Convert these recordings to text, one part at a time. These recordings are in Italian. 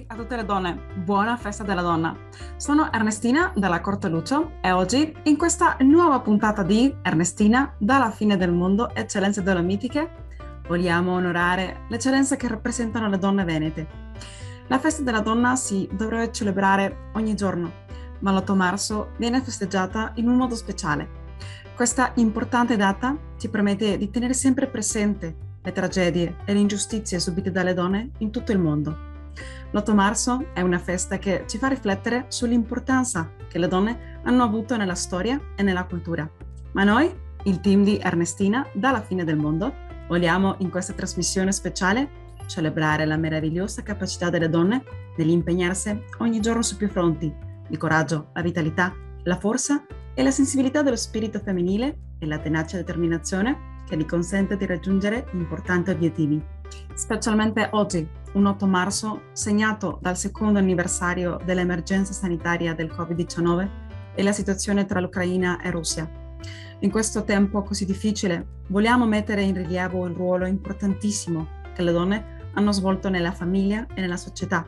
Auguri a tutte le donne, buona festa della donna. Sono Ernestina dalla Corte Lucio e oggi in questa nuova puntata di Ernestina dalla fine del mondo, eccellenze dolomitiche, vogliamo onorare le eccellenze che rappresentano le donne venete. La festa della donna si dovrebbe celebrare ogni giorno, ma l'8 marzo viene festeggiata in un modo speciale. Questa importante data ci permette di tenere sempre presente le tragedie e le ingiustizie subite dalle donne in tutto il mondo. L'8 marzo è una festa che ci fa riflettere sull'importanza che le donne hanno avuto nella storia e nella cultura. Ma noi, il team di Ernestina dalla fine del mondo, vogliamo in questa trasmissione speciale celebrare la meravigliosa capacità delle donne nell'impegnarsi ogni giorno su più fronti: il coraggio, la vitalità, la forza e la sensibilità dello spirito femminile e la tenace determinazione che gli consente di raggiungere importanti obiettivi. Specialmente oggi, un 8 marzo segnato dal secondo anniversario dell'emergenza sanitaria del Covid-19 e la situazione tra l'Ucraina e Russia. In questo tempo così difficile, vogliamo mettere in rilievo il ruolo importantissimo che le donne hanno svolto nella famiglia e nella società.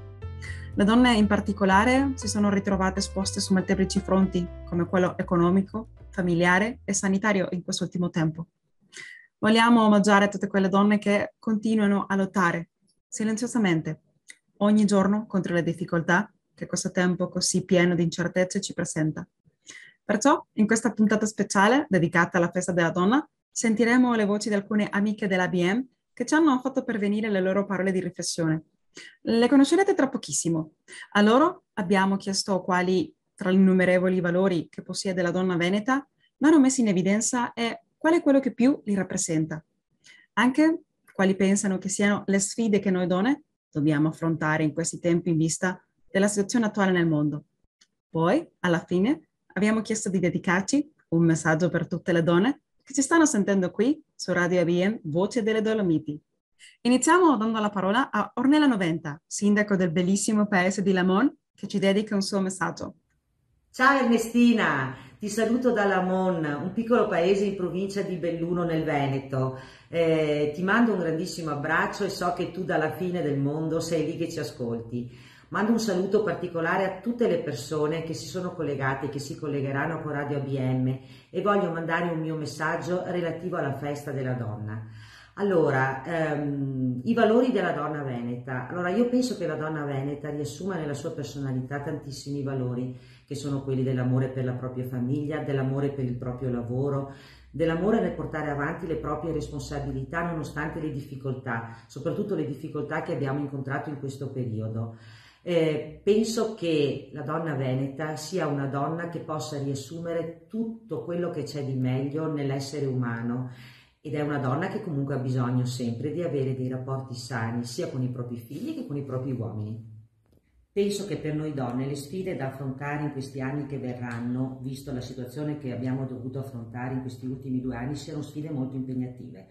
Le donne in particolare si sono ritrovate esposte su molteplici fronti, come quello economico, familiare e sanitario in quest'ultimo tempo. Vogliamo omaggiare tutte quelle donne che continuano a lottare silenziosamente ogni giorno contro le difficoltà che questo tempo così pieno di incertezze ci presenta. Perciò, in questa puntata speciale dedicata alla festa della donna, sentiremo le voci di alcune amiche dell'ABM che ci hanno fatto pervenire le loro parole di riflessione. Le conoscerete tra pochissimo. A loro abbiamo chiesto quali, tra gli innumerevoli valori che possiede la donna veneta, vanno messi in evidenza e qual è quello che più li rappresenta. Anche quali pensano che siano le sfide che noi donne dobbiamo affrontare in questi tempi in vista della situazione attuale nel mondo. Poi, alla fine, abbiamo chiesto di dedicarci un messaggio per tutte le donne che ci stanno sentendo qui su Radio ABM, Voce delle Dolomiti. Iniziamo dando la parola a Ornella Noventa, sindaco del bellissimo paese di Lamon, che ci dedica un suo messaggio. Ciao Ernestina, ti saluto da Lamon, un piccolo paese in provincia di Belluno nel Veneto. Ti mando un grandissimo abbraccio e so che tu dalla fine del mondo sei lì che ci ascolti. Mando un saluto particolare a tutte le persone che si sono collegate e che si collegheranno con Radio ABM e voglio mandare un mio messaggio relativo alla festa della donna. Allora, i valori della donna veneta. Allora, io penso che la donna veneta riassuma nella sua personalità tantissimi valori, che sono quelli dell'amore per la propria famiglia, dell'amore per il proprio lavoro, dell'amore nel portare avanti le proprie responsabilità nonostante le difficoltà, soprattutto le difficoltà che abbiamo incontrato in questo periodo. Penso che la donna veneta sia una donna che possa riassumere tutto quello che c'è di meglio nell'essere umano. Ed è una donna che comunque ha bisogno sempre di avere dei rapporti sani sia con i propri figli che con i propri uomini. Penso che per noi donne le sfide da affrontare in questi anni che verranno, visto la situazione che abbiamo dovuto affrontare in questi ultimi 2 anni, siano sfide molto impegnative.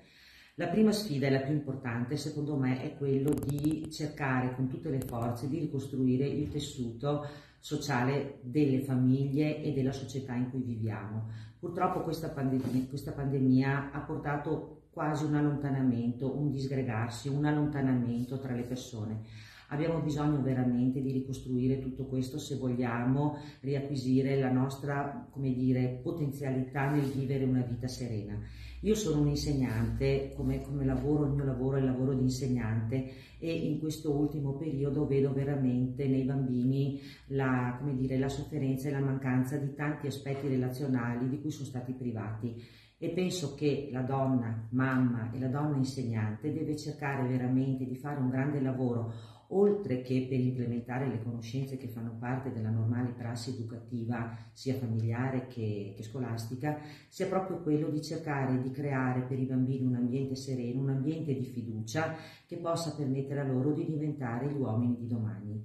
La prima sfida e la più importante, secondo me, è quello di cercare con tutte le forze di ricostruire il tessuto sociale delle famiglie e della società in cui viviamo. Purtroppo questa pandemia ha portato quasi un allontanamento, un disgregarsi, un allontanamento tra le persone. Abbiamo bisogno veramente di ricostruire tutto questo se vogliamo riacquisire la nostra, come dire, potenzialità nel vivere una vita serena. Io sono un'insegnante, come lavoro, il mio lavoro è il lavoro di insegnante e in questo ultimo periodo vedo veramente nei bambini la sofferenza e la mancanza di tanti aspetti relazionali di cui sono stati privati. E penso che la donna mamma e la donna insegnante deve cercare veramente di fare un grande lavoro, oltre che per implementare le conoscenze che fanno parte della normale prassi educativa, sia familiare che scolastica, sia proprio quello di cercare di creare per i bambini un ambiente sereno, un ambiente di fiducia che possa permettere a loro di diventare gli uomini di domani.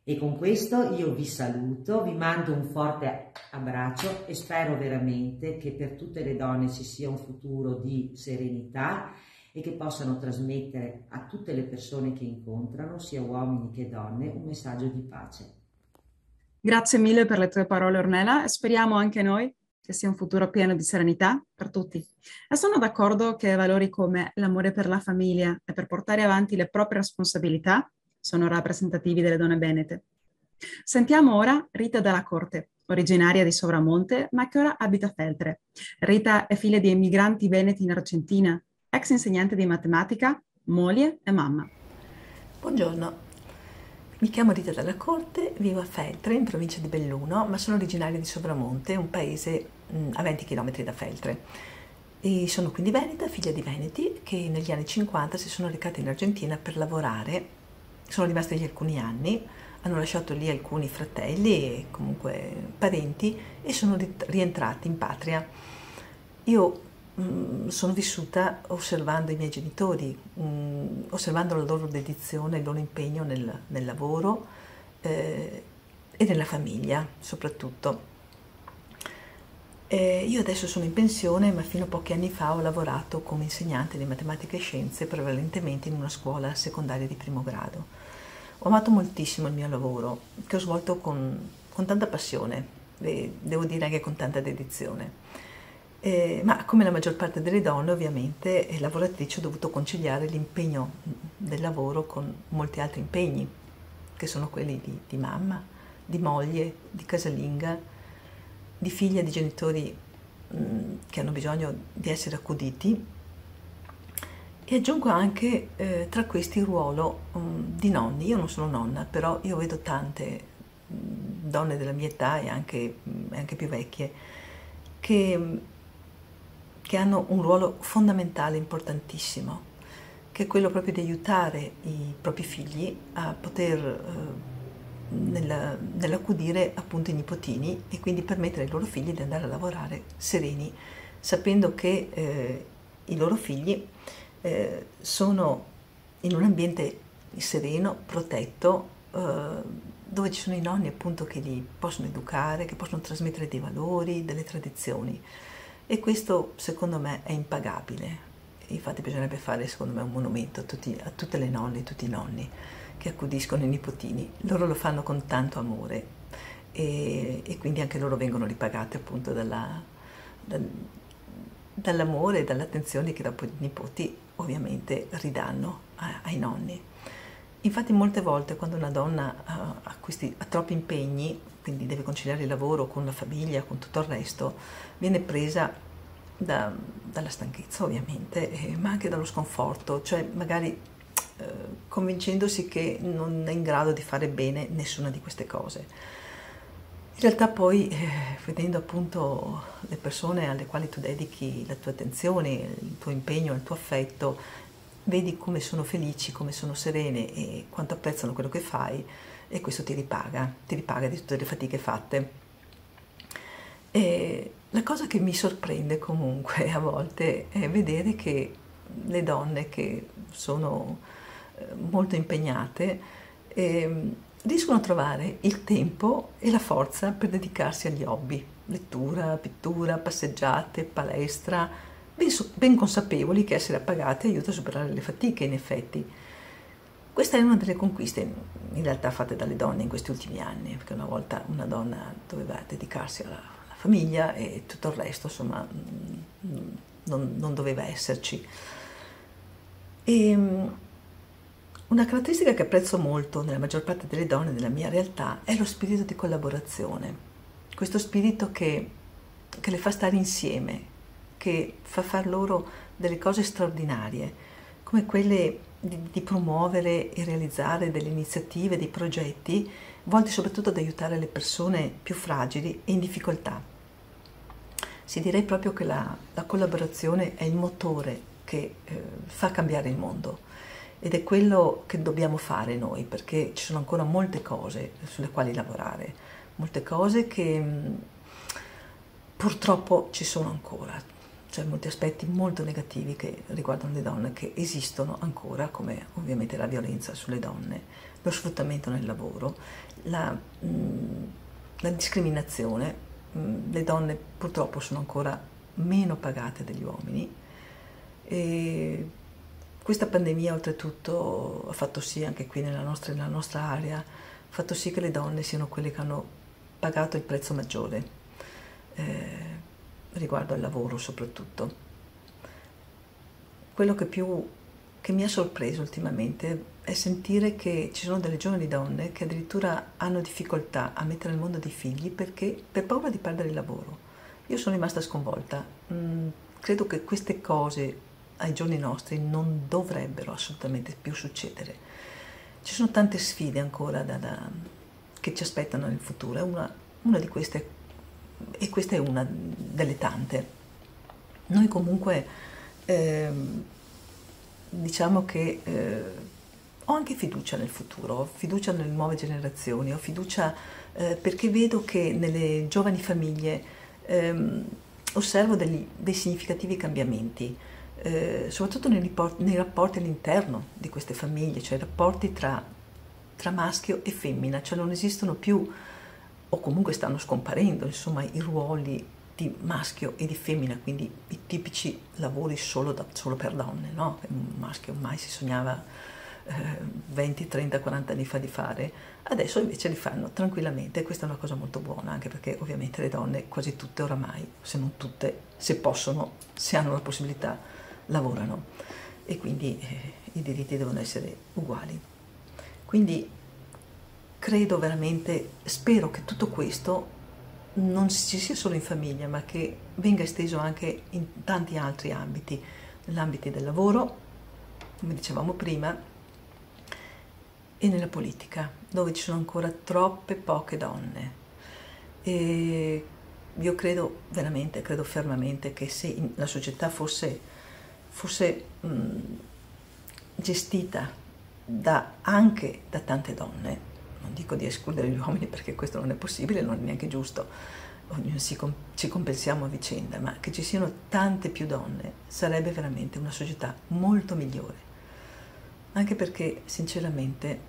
E con questo io vi saluto, vi mando un forte abbraccio e spero veramente che per tutte le donne ci sia un futuro di serenità e che possano trasmettere a tutte le persone che incontrano, sia uomini che donne, un messaggio di pace. Grazie mille per le tue parole, Ornella, e speriamo anche noi che sia un futuro pieno di serenità per tutti. E sono d'accordo che valori come l'amore per la famiglia e per portare avanti le proprie responsabilità sono rappresentativi delle donne venete. Sentiamo ora Rita Dalla Corte, originaria di Sopramonte, ma che ora abita a Feltre. Rita è figlia di emigranti veneti in Argentina, ex insegnante di matematica, moglie e mamma. Buongiorno, mi chiamo Rita Dalla Corte, vivo a Feltre, in provincia di Belluno, ma sono originaria di Sopramonte, un paese a 20 km da Feltre. E sono quindi veneta, figlia di veneti, che negli anni 50 si sono recati in Argentina per lavorare. Sono rimasti lì alcuni anni, hanno lasciato lì alcuni fratelli e comunque parenti e sono rientrati in patria. Io sono vissuta osservando i miei genitori, osservando la loro dedizione, il loro impegno nel lavoro e nella famiglia soprattutto. Io adesso sono in pensione, ma fino a pochi anni fa ho lavorato come insegnante di matematica e scienze, prevalentemente in una scuola secondaria di primo grado. Ho amato moltissimo il mio lavoro, che ho svolto con tanta passione, e devo dire anche con tanta dedizione. Ma come la maggior parte delle donne, ovviamente, lavoratrice, ho dovuto conciliare l'impegno del lavoro con molti altri impegni, che sono quelli di mamma, di moglie, di casalinga, di figlia di genitori che hanno bisogno di essere accuditi. E aggiungo anche tra questi il ruolo di nonni. Io non sono nonna, però io vedo tante donne della mia età e anche più vecchie che hanno un ruolo fondamentale, importantissimo, che è quello proprio di aiutare i propri figli a poter nell'accudire appunto i nipotini e quindi permettere ai loro figli di andare a lavorare sereni, sapendo che i loro figli sono in un ambiente sereno, protetto, dove ci sono i nonni appunto che li possono educare, che possono trasmettere dei valori, delle tradizioni. E questo secondo me è impagabile. Infatti bisognerebbe fare secondo me un monumento a tutte le nonne e tutti i nonni che accudiscono i nipotini. Loro lo fanno con tanto amore e quindi anche loro vengono ripagate appunto dall'amore e dall'attenzione che dopo i nipoti ovviamente ridanno ai nonni. Infatti molte volte quando una donna ha troppi impegni, quindi deve conciliare il lavoro con la famiglia, con tutto il resto, viene presa dalla stanchezza ovviamente, ma anche dallo sconforto, cioè magari convincendosi che non è in grado di fare bene nessuna di queste cose. In realtà poi, vedendo appunto le persone alle quali tu dedichi la tua attenzione, il tuo impegno, il tuo affetto, vedi come sono felici, come sono serene e quanto apprezzano quello che fai e questo ti ripaga di tutte le fatiche fatte. E la cosa che mi sorprende comunque a volte è vedere che le donne che sono molto impegnate riescono a trovare il tempo e la forza per dedicarsi agli hobby, lettura, pittura, passeggiate, palestra, ben consapevoli che essere appagate aiuta a superare le fatiche in effetti. Questa è una delle conquiste in realtà fatte dalle donne in questi ultimi anni, perché una volta una donna doveva dedicarsi alla famiglia e tutto il resto insomma non doveva esserci. E una caratteristica che apprezzo molto nella maggior parte delle donne della mia realtà è lo spirito di collaborazione, questo spirito che le fa stare insieme, che fa far loro delle cose straordinarie, come quelle di promuovere e realizzare delle iniziative, dei progetti volti soprattutto ad aiutare le persone più fragili e in difficoltà. Si direi proprio che la collaborazione è il motore che fa cambiare il mondo. Ed è quello che dobbiamo fare noi, perché ci sono ancora molte cose sulle quali lavorare, molte cose che purtroppo ci sono ancora, cioè molti aspetti molto negativi che riguardano le donne che esistono ancora, come ovviamente la violenza sulle donne, lo sfruttamento nel lavoro, la discriminazione. Le donne purtroppo sono ancora meno pagate degli uomini e questa pandemia oltretutto ha fatto sì, anche qui nella nostra area, ha fatto sì che le donne siano quelle che hanno pagato il prezzo maggiore riguardo al lavoro soprattutto. Quello che mi ha sorpreso ultimamente è sentire che ci sono delle giovani donne che addirittura hanno difficoltà a mettere al mondo dei figli perché per paura di perdere il lavoro. Io sono rimasta sconvolta. Credo che queste cose ai giorni nostri non dovrebbero assolutamente più succedere. Ci sono tante sfide ancora che ci aspettano nel futuro. Una di queste, e questa è una delle tante. Noi comunque diciamo che ho anche fiducia nel futuro, ho fiducia nelle nuove generazioni, ho fiducia perché vedo che nelle giovani famiglie osservo dei significativi cambiamenti, soprattutto nei rapporti all'interno di queste famiglie, cioè i rapporti tra maschio e femmina, cioè non esistono più, o comunque stanno scomparendo, insomma, i ruoli di maschio e di femmina, quindi i tipici lavori solo per donne, no? Un maschio ormai si sognava 20, 30, 40 anni fa di fare, adesso invece li fanno tranquillamente, e questa è una cosa molto buona, anche perché ovviamente le donne, quasi tutte oramai, se non tutte, se possono, se hanno la possibilità, lavorano, e quindi i diritti devono essere uguali. Quindi credo veramente, spero che tutto questo non ci sia solo in famiglia, ma che venga esteso anche in tanti altri ambiti, nell'ambito del lavoro, come dicevamo prima, e nella politica, dove ci sono ancora troppe poche donne. E io credo veramente, credo fermamente che se la società fosse gestita anche da tante donne, non dico di escludere gli uomini perché questo non è possibile, non è neanche giusto, ognuno ci compensiamo a vicenda, ma che ci siano tante più donne sarebbe veramente una società molto migliore, anche perché sinceramente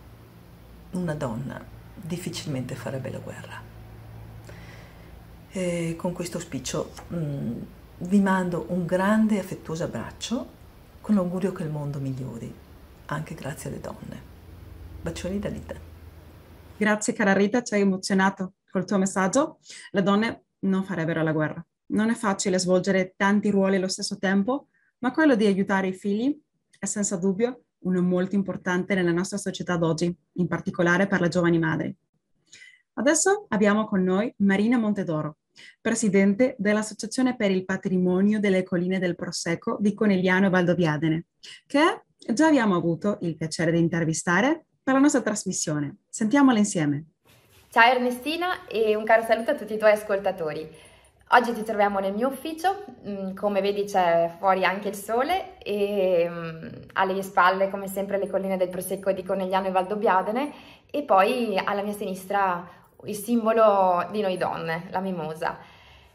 una donna difficilmente farebbe la guerra. E con questo auspicio vi mando un grande e affettuoso abbraccio con l'augurio che il mondo migliori, anche grazie alle donne. Bacioni da Rita. Grazie cara Rita, ci hai emozionato col tuo messaggio. Le donne non farebbero la guerra. Non è facile svolgere tanti ruoli allo stesso tempo, ma quello di aiutare i figli è senza dubbio uno molto importante nella nostra società d'oggi, in particolare per le giovani madri. Adesso abbiamo con noi Marina Montedoro, presidente dell'Associazione per il Patrimonio delle Colline del Prosecco di Conegliano e Valdobbiadene, che già abbiamo avuto il piacere di intervistare per la nostra trasmissione. Sentiamola insieme. Ciao Ernestina e un caro saluto a tutti i tuoi ascoltatori. Oggi ci troviamo nel mio ufficio, come vedi c'è fuori anche il sole e alle mie spalle come sempre le colline del Prosecco di Conegliano e Valdobbiadene e poi alla mia sinistra il simbolo di noi donne, la mimosa.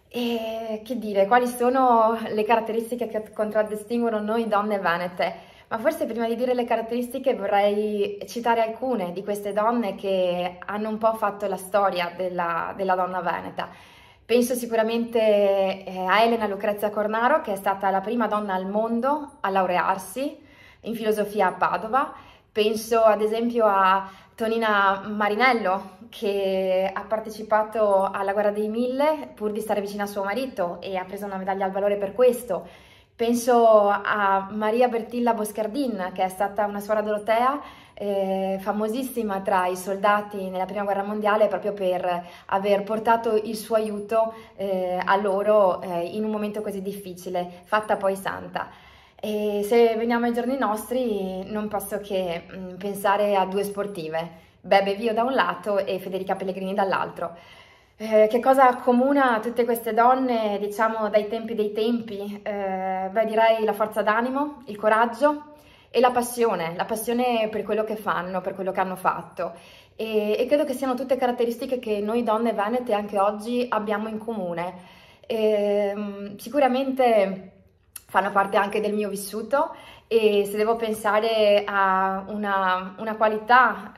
E che dire, quali sono le caratteristiche che contraddistinguono noi donne venete? Ma forse prima di dire le caratteristiche vorrei citare alcune di queste donne che hanno un po' fatto la storia della donna veneta. Penso sicuramente a Elena Lucrezia Cornaro, che è stata la prima donna al mondo a laurearsi in filosofia a Padova. Penso ad esempio a Tonina Marinello, che ha partecipato alla Guerra dei Mille pur di stare vicino a suo marito e ha preso una medaglia al valore per questo. Penso a Maria Bertilla Boscardin, che è stata una suora Dorotea, famosissima tra i soldati nella Prima Guerra Mondiale proprio per aver portato il suo aiuto a loro in un momento così difficile, fatta poi santa. E se veniamo ai giorni nostri non posso che pensare a due sportive, Bebe Vio da un lato e Federica Pellegrini dall'altro. Che cosa accomuna tutte queste donne, diciamo, dai tempi dei tempi? Beh, direi la forza d'animo, il coraggio e la passione per quello che fanno, per quello che hanno fatto. E credo che siano tutte caratteristiche che noi donne venete anche oggi abbiamo in comune. Sicuramente fanno parte anche del mio vissuto e se devo pensare a una qualità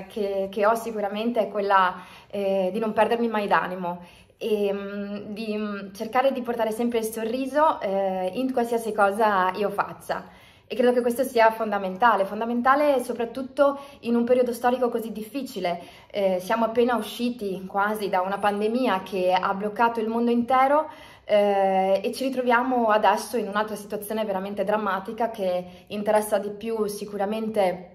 che ho sicuramente è quella di non perdermi mai d'animo e di cercare di portare sempre il sorriso in qualsiasi cosa io faccia. E credo che questo sia fondamentale soprattutto in un periodo storico così difficile. Siamo appena usciti quasi da una pandemia che ha bloccato il mondo intero e ci ritroviamo adesso in un'altra situazione veramente drammatica che interessa di più sicuramente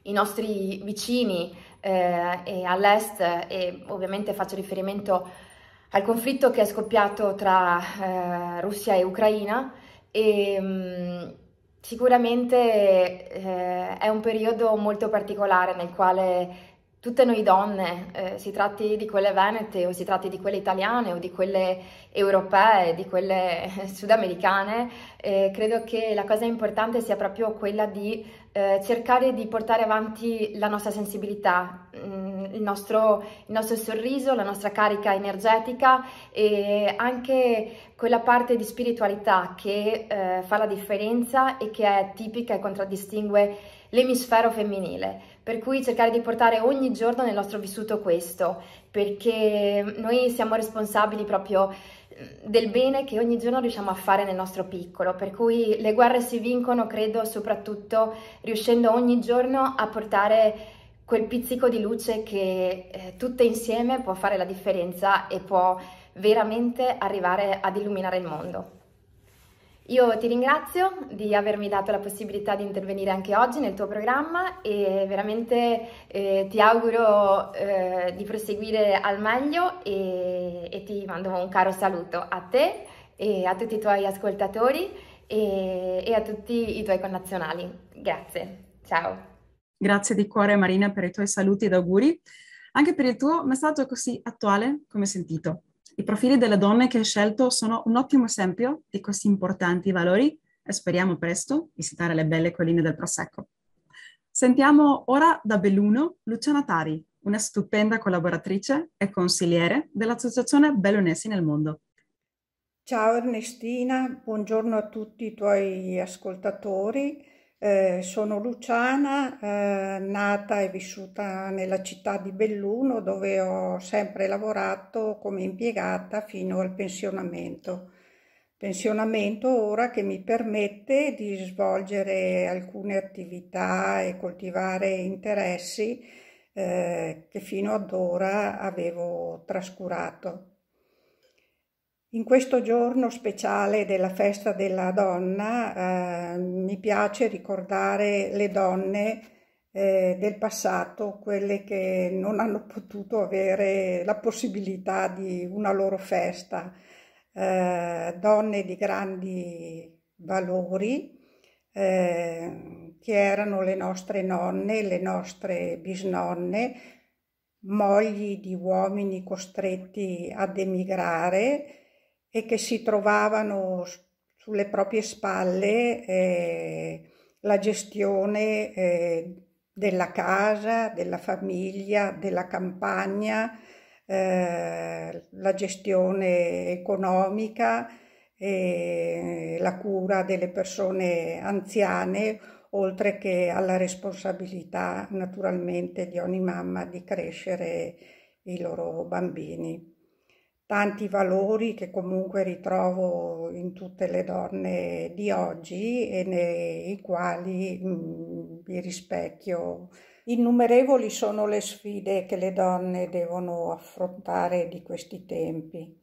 i nostri vicini e all'est, e ovviamente faccio riferimento al conflitto che è scoppiato tra Russia e Ucraina. E sicuramente è un periodo molto particolare nel quale tutte noi donne, si tratti di quelle venete o si tratti di quelle italiane o di quelle europee, di quelle sudamericane, credo che la cosa importante sia proprio quella di cercare di portare avanti la nostra sensibilità, il nostro sorriso, la nostra carica energetica e anche quella parte di spiritualità che fa la differenza e che è tipica e contraddistingue l'emisfero femminile. Per cui cercare di portare ogni giorno nel nostro vissuto questo, perché noi siamo responsabili proprio del bene che ogni giorno riusciamo a fare nel nostro piccolo, per cui le guerre si vincono, credo, soprattutto riuscendo ogni giorno a portare quel pizzico di luce che tutte insieme può fare la differenza e può veramente arrivare ad illuminare il mondo. Io ti ringrazio di avermi dato la possibilità di intervenire anche oggi nel tuo programma e veramente ti auguro di proseguire al meglio e ti mando un caro saluto a te e a tutti i tuoi ascoltatori e a tutti i tuoi connazionali. Grazie, ciao. Grazie di cuore Marina per i tuoi saluti ed auguri, anche per il tuo messaggio così attuale come sentito. I profili delle donne che hai scelto sono un ottimo esempio di questi importanti valori e speriamo presto visitare le belle colline del Prosecco. Sentiamo ora da Belluno Luciana Tari, una stupenda collaboratrice e consigliere dell'Associazione Bellunesi nel Mondo. Ciao Ernestina, buongiorno a tutti i tuoi ascoltatori. Sono Luciana, nata e vissuta nella città di Belluno, dove ho sempre lavorato come impiegata fino al pensionamento. Pensionamento ora che mi permette di svolgere alcune attività e coltivare interessi che fino ad ora avevo trascurato. In questo giorno speciale della festa della donna mi piace ricordare le donne del passato, quelle che non hanno potuto avere la possibilità di una loro festa, donne di grandi valori che erano le nostre nonne, le nostre bisnonne, mogli di uomini costretti ad emigrare e che si trovavano sulle proprie spalle la gestione della casa, della famiglia, della campagna, la gestione economica e la cura delle persone anziane, oltre che alla responsabilità naturalmente di ogni mamma di crescere i loro bambini. Tanti valori che comunque ritrovo in tutte le donne di oggi e nei quali mi rispecchio. Innumerevoli sono le sfide che le donne devono affrontare di questi tempi,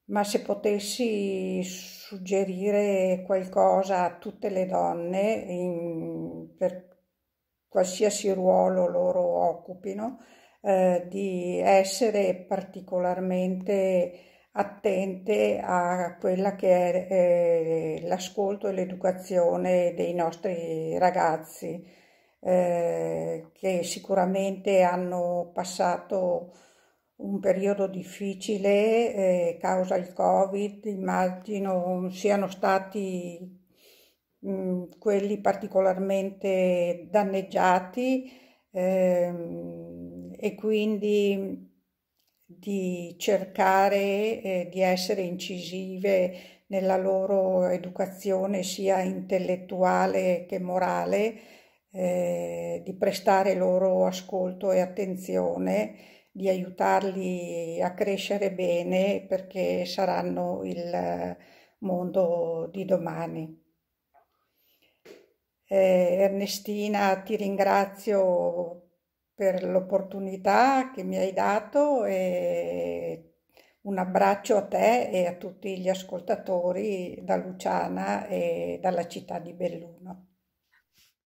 ma se potessi suggerire qualcosa a tutte le donne per qualsiasi ruolo loro occupino, di essere particolarmente attente a quella che è l'ascolto e l'educazione dei nostri ragazzi, che sicuramente hanno passato un periodo difficile causa il Covid. Immagino siano stati quelli particolarmente danneggiati, e quindi di cercare di essere incisive nella loro educazione sia intellettuale che morale, di prestare loro ascolto e attenzione, di aiutarli a crescere bene perché saranno il mondo di domani. Ernestina, ti ringrazio per l'opportunità che mi hai dato e un abbraccio a te e a tutti gli ascoltatori da Luciana e dalla città di Belluno.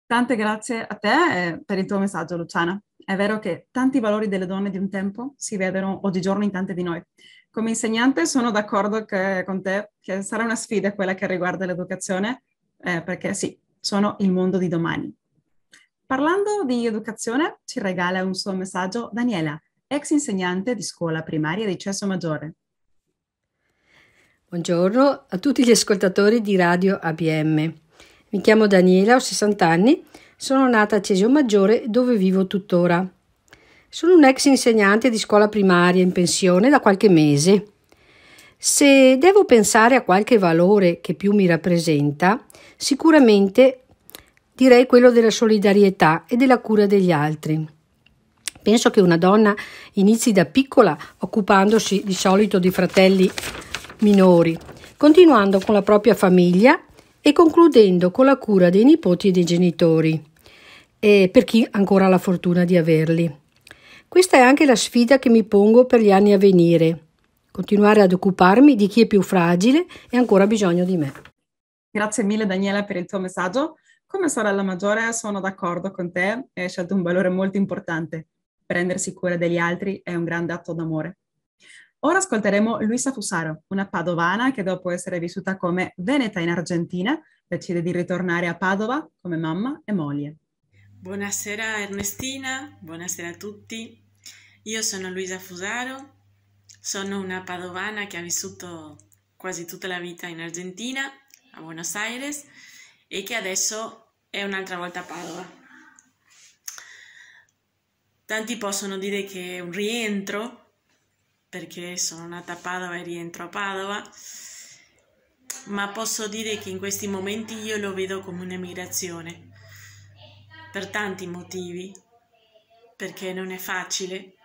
Tante grazie a te per il tuo messaggio, Luciana. È vero che tanti valori delle donne di un tempo si vedono oggigiorno in tante di noi. Come insegnante sono d'accordo con te che sarà una sfida quella che riguarda l'educazione, perché sì, sono il mondo di domani. Parlando di educazione, ci regala un suo messaggio Daniela, ex insegnante di scuola primaria di Cesso Maggiore. Buongiorno a tutti gli ascoltatori di Radio ABM. Mi chiamo Daniela, ho 60 anni, sono nata a Cesio Maggiore dove vivo tuttora. Sono un ex insegnante di scuola primaria in pensione da qualche mese. Se devo pensare a qualche valore che più mi rappresenta, sicuramente direi quello della solidarietà e della cura degli altri. Penso che una donna inizi da piccola occupandosi di solito di fratelli minori, continuando con la propria famiglia e concludendo con la cura dei nipoti e dei genitori, e per chi ancora ha la fortuna di averli. Questa è anche la sfida che mi pongo per gli anni a venire, continuare ad occuparmi di chi è più fragile e ancora ha bisogno di me. Grazie mille Daniela per il tuo messaggio. Come sorella maggiore sono d'accordo con te, hai scelto un valore molto importante. Prendersi cura degli altri è un grande atto d'amore. Ora ascolteremo Luisa Fusaro, una padovana che dopo essere vissuta come veneta in Argentina decide di ritornare a Padova come mamma e moglie. Buonasera Ernestina, buonasera a tutti. Io sono Luisa Fusaro, sono una padovana che ha vissuto quasi tutta la vita in Argentina, a Buenos Aires, e che adesso è un'altra volta a Padova. Tanti possono dire che è un rientro, perché sono nata a Padova e rientro a Padova, ma posso dire che in questi momenti io lo vedo come un'emigrazione, per tanti motivi, perché non è facile,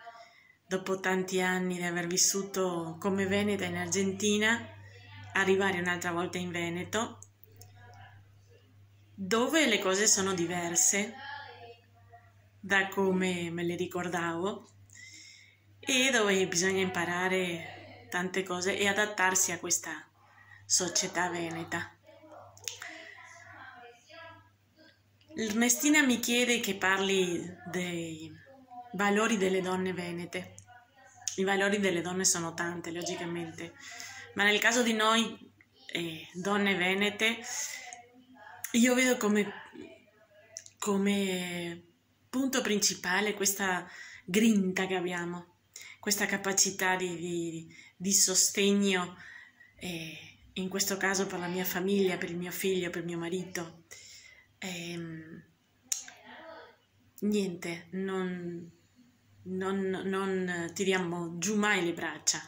dopo tanti anni di aver vissuto come veneta in Argentina, arrivare un'altra volta in Veneto, dove le cose sono diverse da come me le ricordavo, e dove bisogna imparare tante cose e adattarsi a questa società veneta. Ernestina mi chiede che parli dei valori delle donne venete. I valori delle donne sono tante, logicamente, ma nel caso di noi donne venete, io vedo come punto principale questa grinta che abbiamo, questa capacità di sostegno, in questo caso per la mia famiglia, per il mio figlio, per mio marito. Niente, non tiriamo giù mai le braccia,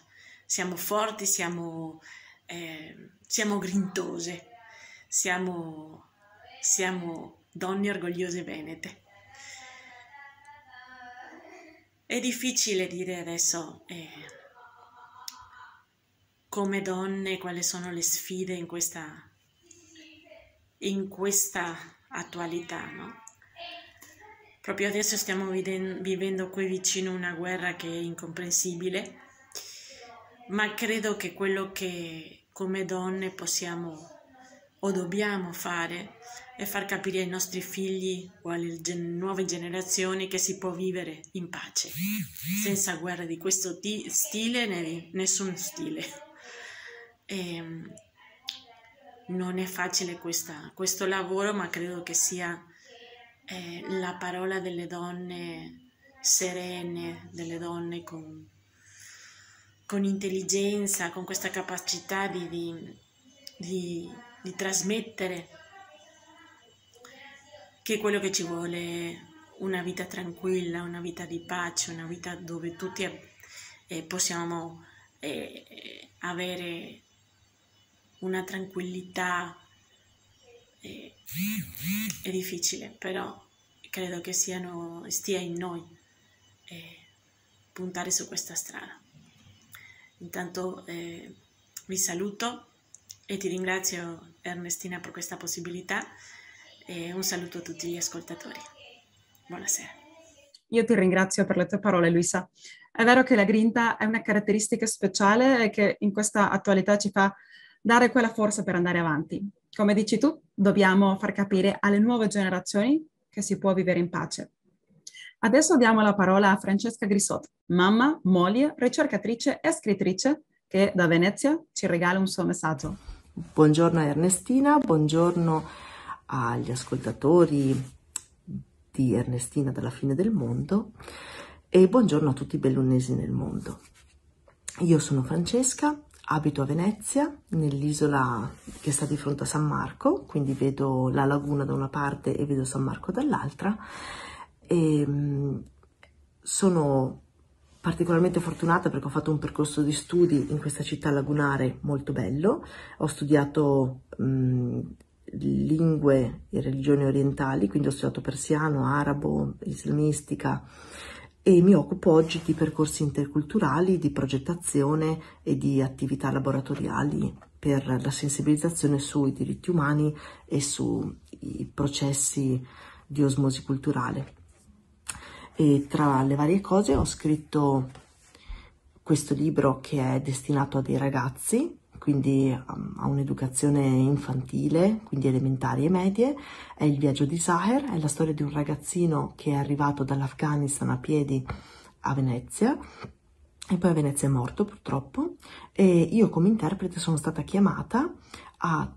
siamo forti, siamo grintose, siamo donne orgogliose venete. È difficile dire adesso come donne quali sono le sfide in questa attualità, no? Proprio adesso stiamo vivendo qui vicino una guerra che è incomprensibile, ma credo che quello che come donne possiamo o dobbiamo fare è far capire ai nostri figli o alle nuove generazioni che si può vivere in pace, senza guerre di questo stile né nessun stile. Non è facile questo lavoro, ma credo che sia la parola delle donne serene, delle donne con intelligenza, con questa capacità di trasmettere che quello che ci vuole è una vita tranquilla, una vita di pace, una vita dove tutti possiamo avere una tranquillità. È difficile, però credo che stia in noi puntare su questa strada. Intanto vi saluto e ti ringrazio Ernestina per questa possibilità e un saluto a tutti gli ascoltatori. Buonasera. Io ti ringrazio per le tue parole, Luisa. È vero che la grinta è una caratteristica speciale e che in questa attualità ci fa dare quella forza per andare avanti. Come dici tu, dobbiamo far capire alle nuove generazioni che si può vivere in pace. Adesso diamo la parola a Francesca Grissot, mamma, moglie, ricercatrice e scrittrice, che da Venezia ci regala un suo messaggio. Buongiorno a Ernestina, buongiorno agli ascoltatori di Ernestina dalla fine del mondo e buongiorno a tutti i bellunesi nel mondo. Io sono Francesca, abito a Venezia, nell'isola che sta di fronte a San Marco, quindi vedo la laguna da una parte e vedo San Marco dall'altra. E sono particolarmente fortunata perché ho fatto un percorso di studi in questa città lagunare molto bello. Ho studiato lingue e religioni orientali, quindi ho studiato persiano, arabo, islamistica e mi occupo oggi di percorsi interculturali, di progettazione e di attività laboratoriali per la sensibilizzazione sui diritti umani e sui processi di osmosi culturale. E tra le varie cose ho scritto questo libro che è destinato a dei ragazzi, quindi a un'educazione infantile, quindi elementari e medie. È Il viaggio di Zaher, è la storia di un ragazzino che è arrivato dall'Afghanistan a piedi a Venezia e poi a Venezia è morto purtroppo, e io come interprete sono stata chiamata a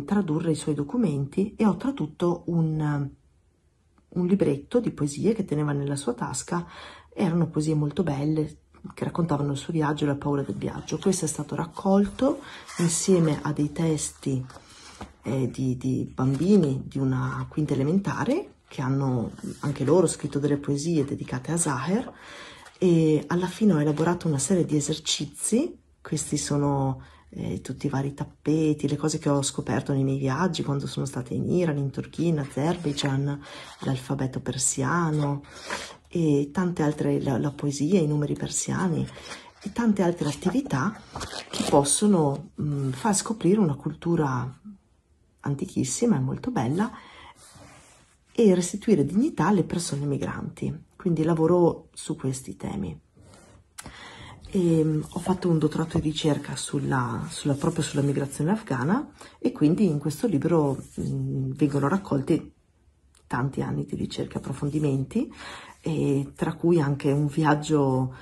tradurre i suoi documenti e ho tradotto un libretto di poesie che teneva nella sua tasca. Erano poesie molto belle che raccontavano il suo viaggio e la paura del viaggio. Questo è stato raccolto insieme a dei testi di bambini di una quinta elementare che hanno anche loro scritto delle poesie dedicate a Zaher, e alla fine ho elaborato una serie di esercizi. Questi sono tutti i vari tappeti, le cose che ho scoperto nei miei viaggi quando sono stata in Iran, in Turchia, in Azerbaijan, l'alfabeto persiano e tante altre, la poesia, i numeri persiani e tante altre attività che possono far scoprire una cultura antichissima e molto bella e restituire dignità alle persone migranti. Quindi lavoro su questi temi. E ho fatto un dottorato di ricerca proprio sulla migrazione afghana, e quindi in questo libro vengono raccolti tanti anni di ricerca e approfondimenti, e tra cui anche un viaggio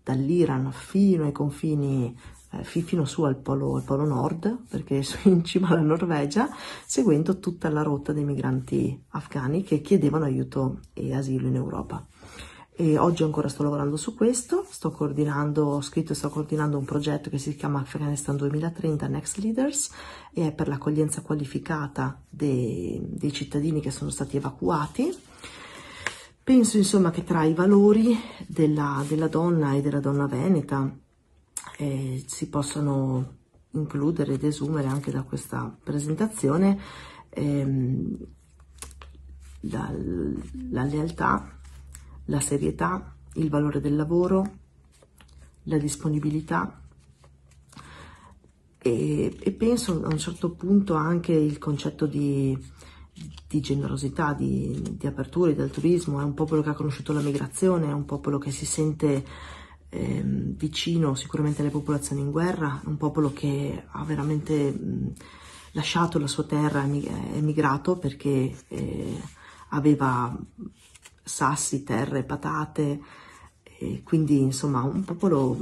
dall'Iran fino ai confini, fino su al polo nord, perché sono in cima alla Norvegia, seguendo tutta la rotta dei migranti afghani che chiedevano aiuto e asilo in Europa. E oggi ancora sto lavorando su questo, ho scritto e sto coordinando un progetto che si chiama Afghanistan 2030 Next Leaders, e è per l'accoglienza qualificata dei cittadini che sono stati evacuati. Penso insomma che tra i valori della donna e della donna veneta si possano includere ed esumere anche da questa presentazione la lealtà, la serietà, il valore del lavoro, la disponibilità e penso a un certo punto anche il concetto di generosità, di apertura, di altruismo. È un popolo che ha conosciuto la migrazione, è un popolo che si sente vicino sicuramente alle popolazioni in guerra, è un popolo che ha veramente lasciato la sua terra, è emigrato perché aveva sassi, terre, patate, e quindi insomma un popolo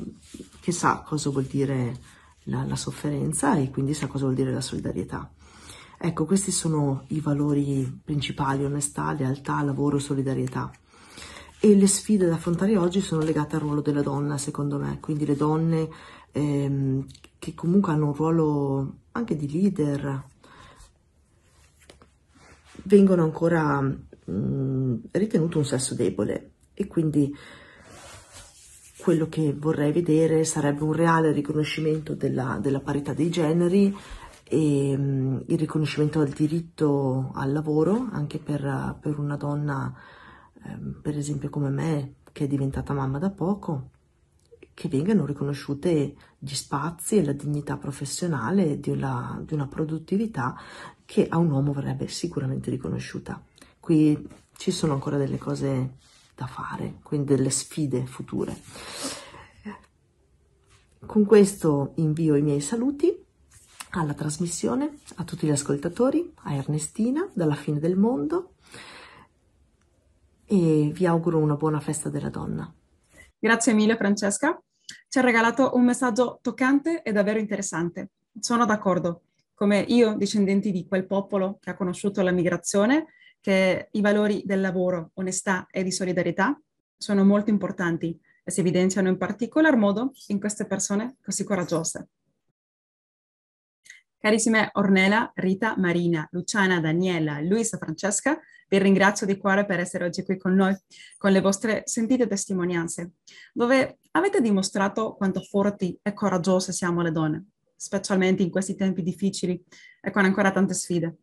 che sa cosa vuol dire la sofferenza e quindi sa cosa vuol dire la solidarietà. Ecco, questi sono i valori principali: onestà, lealtà, lavoro, solidarietà. E le sfide da affrontare oggi sono legate al ruolo della donna, secondo me, quindi le donne che comunque hanno un ruolo anche di leader vengono ancora ritenuto un sesso debole, e quindi quello che vorrei vedere sarebbe un reale riconoscimento della parità dei generi e il riconoscimento del diritto al lavoro anche per una donna, per esempio come me, che è diventata mamma da poco, che vengano riconosciute gli spazi e la dignità professionale di una produttività che a un uomo verrebbe sicuramente riconosciuta. Qui ci sono ancora delle cose da fare, quindi delle sfide future. Con questo invio i miei saluti alla trasmissione, a tutti gli ascoltatori, a Ernestina dalla Fine del Mondo, e vi auguro una buona festa della donna. Grazie mille Francesca, ci ha regalato un messaggio toccante e davvero interessante. Sono d'accordo, come io, discendenti di quel popolo che ha conosciuto la migrazione, che i valori del lavoro, onestà e di solidarietà sono molto importanti e si evidenziano in particolar modo in queste persone così coraggiose. Carissime Ornella, Rita, Marina, Luciana, Daniela, Luisa, Francesca, vi ringrazio di cuore per essere oggi qui con noi, con le vostre sentite testimonianze, dove avete dimostrato quanto forti e coraggiose siamo le donne, specialmente in questi tempi difficili e con ancora tante sfide.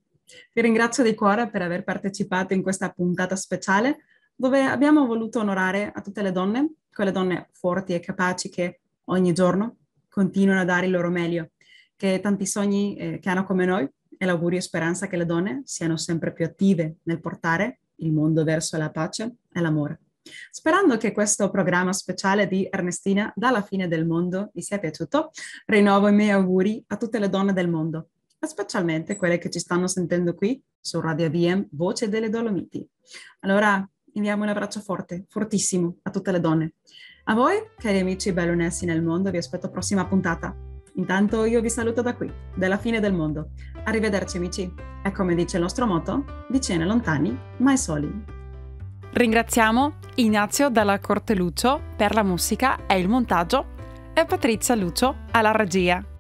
Vi ringrazio di cuore per aver partecipato in questa puntata speciale, dove abbiamo voluto onorare a tutte le donne, quelle donne forti e capaci che ogni giorno continuano a dare il loro meglio, che tanti sogni che hanno come noi, e l'augurio e speranza che le donne siano sempre più attive nel portare il mondo verso la pace e l'amore. Sperando che questo programma speciale di Ernestina dalla Fine del Mondo vi sia piaciuto, rinnovo i miei auguri a tutte le donne del mondo, e specialmente quelle che ci stanno sentendo qui su Radio ABM, Voce delle Dolomiti. Allora inviamo un abbraccio forte, fortissimo a tutte le donne. A voi, cari amici bellonessi nel mondo, vi aspetto prossima puntata. Intanto io vi saluto da qui, dalla Fine del Mondo. Arrivederci amici. E come dice il nostro motto, vicini e lontani, mai soli. Ringraziamo Ignazio dalla Corte Lucio per la musica e il montaggio e Patrizia Lucio alla regia.